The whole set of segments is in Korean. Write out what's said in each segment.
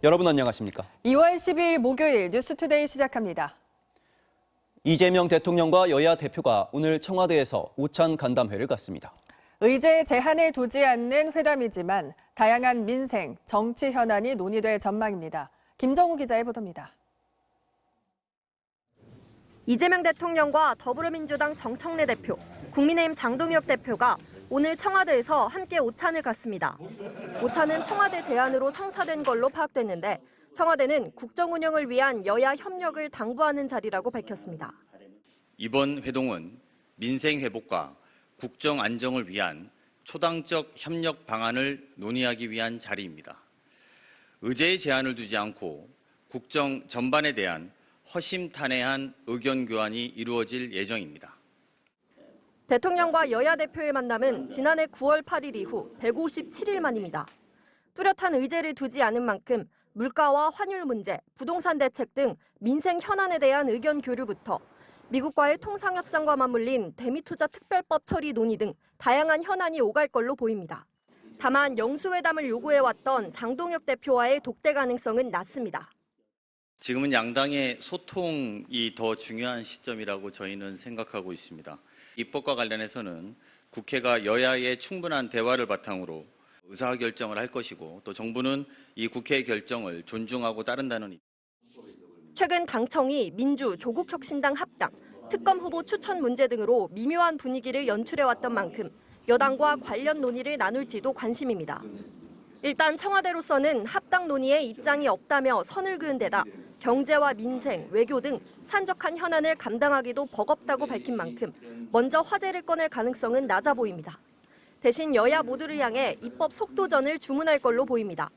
여러분 안녕하십니까? 2월 12일 목요일 뉴스투데이 시작합니다. 이재명 대통령과 여야 대표가 오늘 청와대에서 오찬 간담회를 갖습니다. 의제에 제한을 두지 않는 회담이지만 다양한 민생, 정치 현안이 논의될 전망입니다. 김정우 기자의 보도입니다. 이재명 대통령과 더불어민주당 정청래 대표, 국민의힘 장동혁 대표가 오늘 청와대에서 함께 오찬을 갖습니다. 오찬은 청와대 제안으로 성사된 걸로 파악됐는데 청와대는 국정 운영을 위한 여야 협력을 당부하는 자리라고 밝혔습니다. 이번 회동은 민생 회복과 국정 안정을 위한 초당적 협력 방안을 논의하기 위한 자리입니다. 의제에 제한을 두지 않고 국정 전반에 대한 허심탄회한 의견 교환이 이루어질 예정입니다. 대통령과 여야 대표의 만남은 지난해 9월 8일 이후 157일 만입니다. 뚜렷한 의제를 두지 않은 만큼 물가와 환율 문제, 부동산 대책 등 민생 현안에 대한 의견 교류부터 미국과의 통상협상과 맞물린 대미투자 특별법 처리 논의 등 다양한 현안이 오갈 걸로 보입니다. 다만 영수회담을 요구해왔던 장동혁 대표와의 독대 가능성은 낮습니다. 지금은 양당의 소통이 더 중요한 시점이라고 저희는 생각하고 있습니다. 입법과 관련해서는 국회가 여야의 충분한 대화를 바탕으로 의사결정을 할 것이고 또 정부는 이 국회의 결정을 존중하고 따른다는. 최근 당청이 민주, 조국혁신당 합당, 특검 후보 추천 문제 등으로 미묘한 분위기를 연출해왔던 만큼 여당과 관련 논의를 나눌지도 관심입니다. 일단 청와대로서는 합당 논의에 입장이 없다며 선을 그은 데다 경제와 민생, 외교 등 산적한 현안을 감당하기도 버겁다고 밝힌 만큼 먼저 화제를 꺼낼 가능성은 낮아 보입니다. 대신 여야 모두를 향해 입법 속도전을 주문할 걸로 보입니다.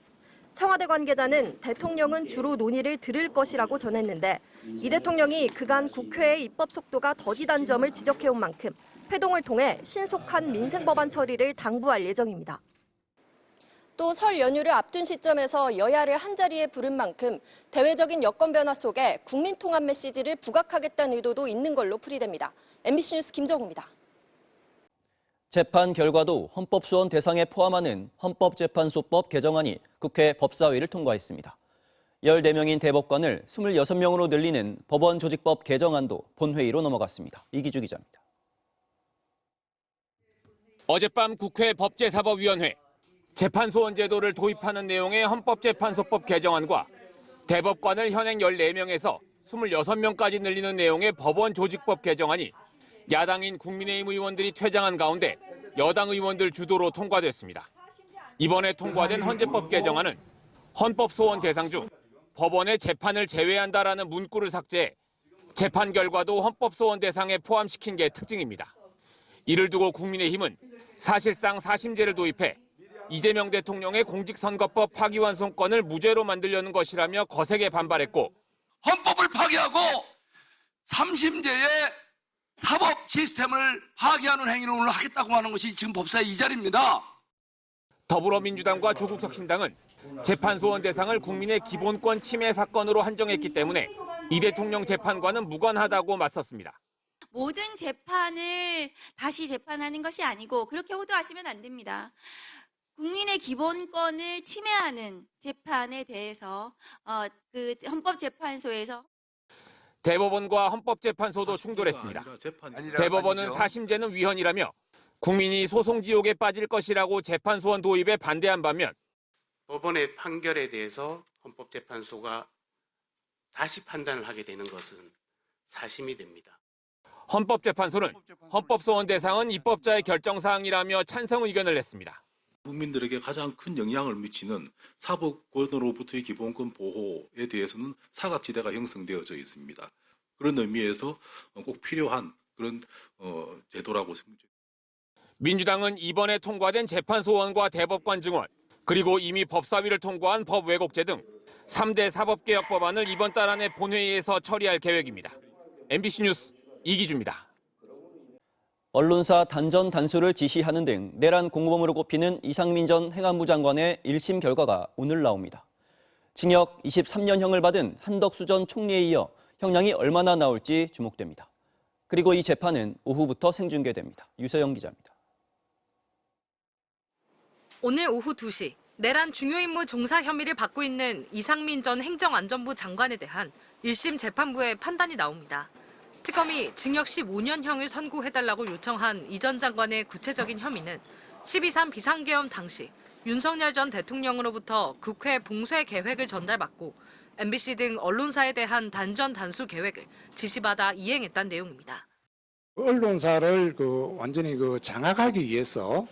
청와대 관계자는 대통령은 주로 논의를 들을 것이라고 전했는데 이 대통령이 그간 국회의 입법 속도가 더디단 점을 지적해온 만큼 회동을 통해 신속한 민생 법안 처리를 당부할 예정입니다. 또 설 연휴를 앞둔 시점에서 여야를 한자리에 부른 만큼 대외적인 여건 변화 속에 국민 통합 메시지를 부각하겠다는 의도도 있는 걸로 풀이됩니다. MBC 뉴스 김정우입니다. 재판 결과도 헌법소원 대상에 포함하는 헌법재판소법 개정안이 국회 법사위를 통과했습니다. 14명인 대법관을 26명으로 늘리는 법원조직법 개정안도 본회의로 넘어갔습니다. 이기주 기자입니다. 어젯밤 국회 법제사법위원회 재판소원 제도를 도입하는 내용의 헌법재판소법 개정안과 대법관을 현행 14명에서 26명까지 늘리는 내용의 법원조직법 개정안이 야당인 국민의힘 의원들이 퇴장한 가운데 여당 의원들 주도로 통과됐습니다. 이번에 통과된 헌재법 개정안은 헌법소원 대상 중 법원의 재판을 제외한다라는 문구를 삭제해 재판 결과도 헌법소원 대상에 포함시킨 게 특징입니다. 이를 두고 국민의힘은 사실상 사심제를 도입해 이재명 대통령의 공직선거법 파기환송권을 무죄로 만들려는 것이라며 거세게 반발했고 헌법을 파기하고 3심제의 사법 시스템을 파기하는 행위를 오늘 하겠다고 하는 것이 지금 법사의 이 자리입니다. 더불어민주당과 조국혁신당은 재판소원 대상을 국민의 기본권 침해 사건으로 한정했기 때문에 이 대통령 재판과는 무관하다고 맞섰습니다. 모든 재판을 다시 재판하는 것이 아니고 그렇게 호도하시면 안 됩니다. 국민의 기본권을 침해하는 재판에 대해서 헌법재판소에서 대법원과 헌법재판소도 충돌했습니다. 대법원은 사심제는 위헌이라며 국민이 소송지옥에 빠질 것이라고 재판소원 도입에 반대한 반면 법원의 판결에 대해서 헌법재판소가 다시 판단을 하게 되는 것은 사심이 됩니다. 헌법재판소는 헌법소원 대상은 입법자의 결정사항이라며 찬성 의견을 냈습니다. 국민들에게 가장 큰 영향을 미치는 사법권으로부터의 기본권 보호에 대해서는 사각지대가 형성되어져 있습니다. 그런 의미에서 꼭 필요한 그런 제도라고 생각합니다. 민주당은 이번에 통과된 재판소원과 대법관 증원, 그리고 이미 법사위를 통과한 법왜곡제 등 3대 사법개혁 법안을 이번 달 안에 본회의에서 처리할 계획입니다. MBC 뉴스 이기주입니다. 언론사 단전 단수를 지시하는 등 내란 공범으로 꼽히는 이상민 전 행안부 장관의 1심 결과가 오늘 나옵니다. 징역 23년형을 받은 한덕수 전 총리에 이어 형량이 얼마나 나올지 주목됩니다. 그리고 이 재판은 오후부터 생중계됩니다. 유서영 기자입니다. 오늘 오후 2시 내란 중요 임무 종사 혐의를 받고 있는 이상민 전 행정안전부 장관에 대한 1심 재판부의 판단이 나옵니다. 특검이 징역 15년형을 선고해달라고 요청한 이 전 장관의 구체적인 혐의는 12.3 비상계엄 당시 윤석열 전 대통령으로부터 국회 봉쇄 계획을 전달받고 MBC 등 언론사에 대한 단전 단수 계획을 지시받아 이행했다는 내용입니다. 언론사를 완전히 장악하기 위해서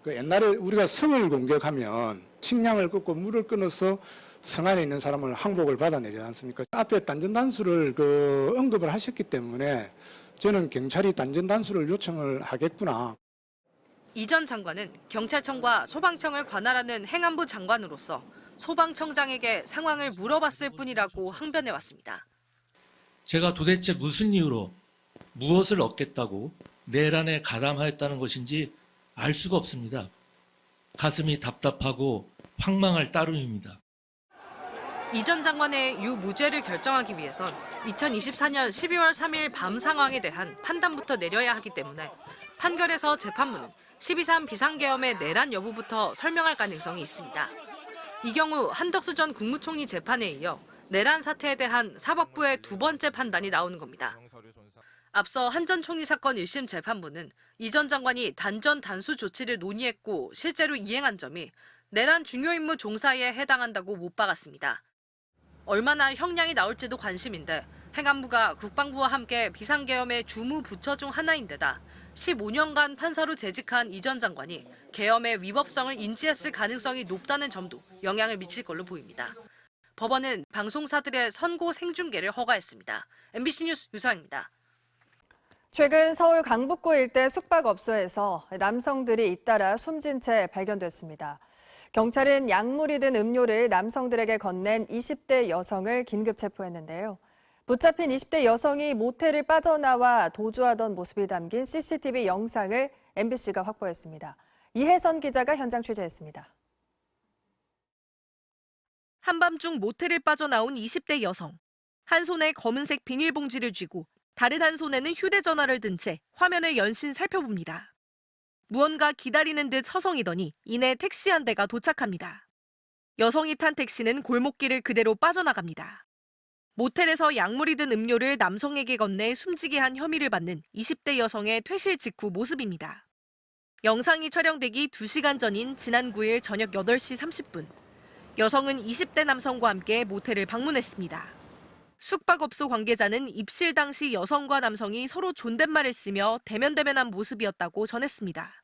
옛날에 우리가 성을 공격하면 식량을 끊고 물을 끊어서 성 안에 있는 사람을 항복을 받아내지 않습니까? 앞에 단전 단수를 언급을 하셨기 때문에 저는 경찰이 단전 단수를 요청을 하겠구나. 이 전 장관은 경찰청과 소방청을 관할하는 행안부 장관으로서 소방청장에게 상황을 물어봤을 뿐이라고 항변해왔습니다. 제가 도대체 무슨 이유로 무엇을 얻겠다고 내란에 가담하였다는 것인지 알 수가 없습니다. 가슴이 답답하고 황망할 따름입니다. 이 전 장관의 유무죄를 결정하기 위해선 2024년 12월 3일 밤 상황에 대한 판단부터 내려야 하기 때문에 판결에서 재판부는 12.3 비상계엄의 내란 여부부터 설명할 가능성이 있습니다. 이 경우 한덕수 전 국무총리 재판에 이어 내란 사태에 대한 사법부의 두 번째 판단이 나오는 겁니다. 앞서 한 전 총리 사건 1심 재판부는 이 전 장관이 단전 단수 조치를 논의했고 실제로 이행한 점이 내란 중요 임무 종사에 해당한다고 못 박았습니다. 얼마나 형량이 나올지도 관심인데 행안부가 국방부와 함께 비상계엄의 주무 부처 중 하나인데다 15년간 판사로 재직한 이 전 장관이 계엄의 위법성을 인지했을 가능성이 높다는 점도 영향을 미칠 걸로 보입니다. 법원은 방송사들의 선고 생중계를 허가했습니다. MBC 뉴스 유서입니다. 최근 서울 강북구 일대 숙박업소에서 남성들이 잇따라 숨진 채 발견됐습니다. 경찰은 약물이 든 음료를 남성들에게 건넨 20대 여성을 긴급 체포했는데요. 붙잡힌 20대 여성이 모텔을 빠져나와 도주하던 모습이 담긴 CCTV 영상을 MBC가 확보했습니다. 이혜선 기자가 현장 취재했습니다. 한밤중 모텔을 빠져나온 20대 여성. 한 손에 검은색 비닐봉지를 쥐고 다른 한 손에는 휴대전화를 든 채 화면을 연신 살펴봅니다. 무언가 기다리는 듯 서성이더니 이내 택시 한 대가 도착합니다. 여성이 탄 택시는 골목길을 그대로 빠져나갑니다. 모텔에서 약물이 든 음료를 남성에게 건네 숨지게 한 혐의를 받는 20대 여성의 퇴실 직후 모습입니다. 영상이 촬영되기 2시간 전인 지난 9일 저녁 8시 30분. 여성은 20대 남성과 함께 모텔을 방문했습니다. 숙박업소 관계자는 입실 당시 여성과 남성이 서로 존댓말을 쓰며 대면대면한 모습이었다고 전했습니다.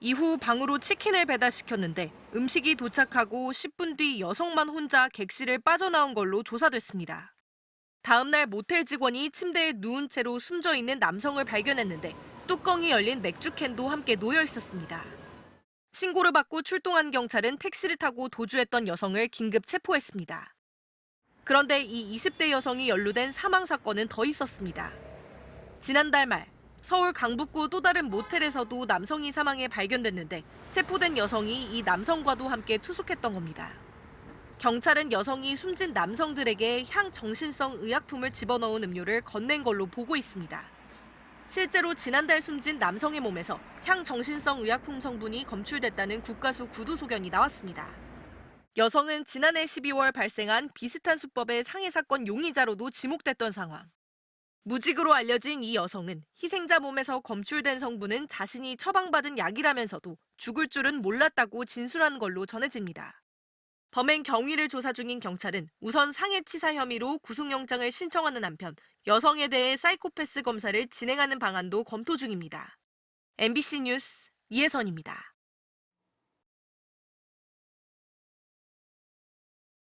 이후 방으로 치킨을 배달시켰는데 음식이 도착하고 10분 뒤 여성만 혼자 객실을 빠져나온 걸로 조사됐습니다. 다음 날 모텔 직원이 침대에 누운 채로 숨져 있는 남성을 발견했는데 뚜껑이 열린 맥주캔도 함께 놓여 있었습니다. 신고를 받고 출동한 경찰은 택시를 타고 도주했던 여성을 긴급 체포했습니다. 그런데 이 20대 여성이 연루된 사망 사건은 더 있었습니다. 지난달 말 서울 강북구 또 다른 모텔에서도 남성이 사망해 발견됐는데 체포된 여성이 이 남성과도 함께 투숙했던 겁니다. 경찰은 여성이 숨진 남성들에게 향정신성 의약품을 집어넣은 음료를 건넨 걸로 보고 있습니다. 실제로 지난달 숨진 남성의 몸에서 향정신성 의약품 성분이 검출됐다는 국가수 구두 소견이 나왔습니다. 여성은 지난해 12월 발생한 비슷한 수법의 상해 사건 용의자로도 지목됐던 상황. 무직으로 알려진 이 여성은 희생자 몸에서 검출된 성분은 자신이 처방받은 약이라면서도 죽을 줄은 몰랐다고 진술한 걸로 전해집니다. 범행 경위를 조사 중인 경찰은 우선 상해치사 혐의로 구속영장을 신청하는 한편 여성에 대해 사이코패스 검사를 진행하는 방안도 검토 중입니다. MBC 뉴스 이혜선입니다.